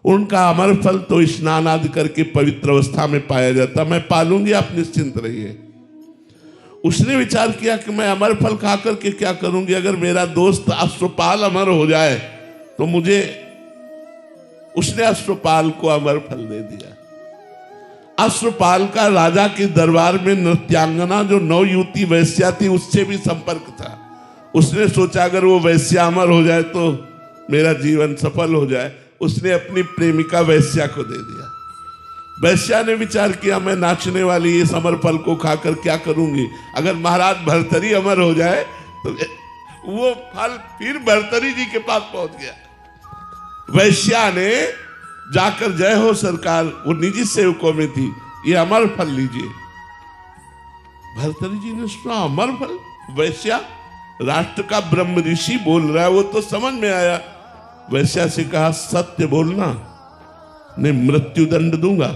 उनका अमर फल तो स्नान आदि करके पवित्र अवस्था में पाया जाता, मैं पालूंगी, आप निश्चिंत रहिए। उसने विचार किया कि मैं अमर फल खा करके क्या करूंगी, अगर मेरा दोस्त अश्वपाल अमर हो जाए तो मुझे, उसने अश्वपाल को अमर फल दे दिया। अश्वपाल का राजा के दरबार में नृत्यांगना जो नवयुवती वैश्या थी उससे भी संपर्क था। उसने सोचा अगर वो वैश्या अमर हो जाए तो मेरा जीवन सफल हो जाए। उसने अपनी प्रेमिका वैश्या को दे दिया। वैश्या ने विचार किया मैं नाचने वाली इस अमर फल को खाकर क्या करूंगी, अगर महाराज भर्तरी अमर हो जाए तो वो फल फिर भर्तरी जी के पास पहुंच गया। वैश्या ने जाकर जय हो सरकार, वो निजी सेवकों में थी, ये अमर फल लीजिए। भर्तरी जी ने सुना अमर फल, वैश्या राष्ट्र का ब्रह्म ऋषि बोल रहा है, वो तो समझ में आया। वैश्या से कहा सत्य बोलना, नहीं मृत्यु दंड दूंगा।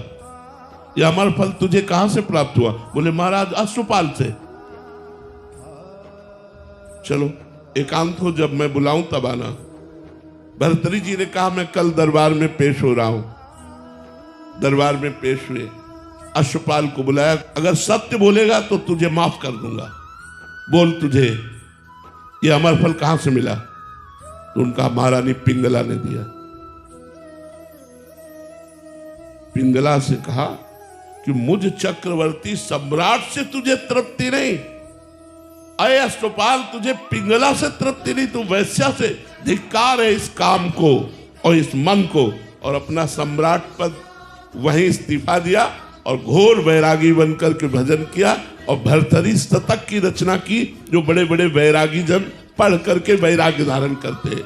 यह अमर फल तुझे कहां से प्राप्त हुआ? बोले महाराज अश्वपाल से। चलो एकांत हो, जब मैं बुलाऊं तब आना। भर्तरी जी ने कहा मैं कल दरबार में पेश हो रहा हूं। दरबार में पेश हुए, अश्वपाल को बुलाया, अगर सत्य बोलेगा तो तुझे माफ कर दूंगा, बोल तुझे ये अमर फल कहां से मिला? तो उनका महारानी पिंगला ने दिया। पिंगला से कहा कि मुझ चक्रवर्ती सम्राट से तुझे तृप्ति नहीं, अय अश्वपाल तुझे पिंगला से तृप्ति नहीं, तू वैश्या से। धिक्कार है इस काम को और इस मन को। और अपना सम्राट पद वहीं इस्तीफा दिया और घोर वैरागी बनकर के भजन किया और भर्तरी शतक की रचना की, जो बड़े बड़े वैरागी जन पढ़ करके वैराग्य धारण करते हैं।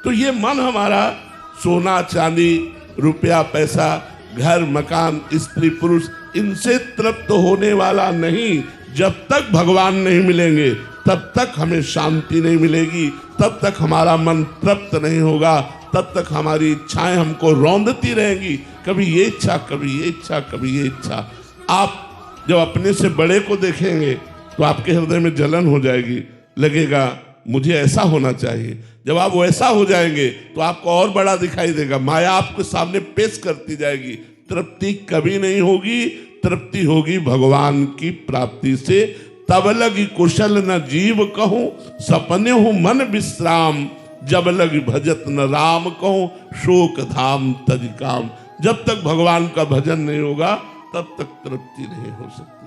तो ये मन हमारा सोना चांदी रुपया पैसा घर मकान स्त्री पुरुष इनसे तृप्त होने वाला नहीं। जब तक भगवान नहीं मिलेंगे तब तक हमें शांति नहीं मिलेगी, तब तक हमारा मन तृप्त नहीं होगा, तब तक हमारी इच्छाएं हमको रौंदती रहेंगी, कभी ये इच्छा कभी ये इच्छा कभी ये इच्छा। आप जब अपने से बड़े को देखेंगे तो आपके हृदय में जलन हो जाएगी, लगेगा मुझे ऐसा होना चाहिए। जब आप वैसा हो जाएंगे तो आपको और बड़ा दिखाई देगा, माया आपके सामने पेश करती जाएगी। तृप्ति कभी नहीं होगी, तृप्ति होगी भगवान की प्राप्ति से। तब लगी कुशल न जीव कहूं, सपने हूं मन विश्राम, जब लगी भजत न राम कहूं, शोक धाम तज काम। जब तक भगवान का भजन नहीं होगा तब तक तृप्ति नहीं हो सकती।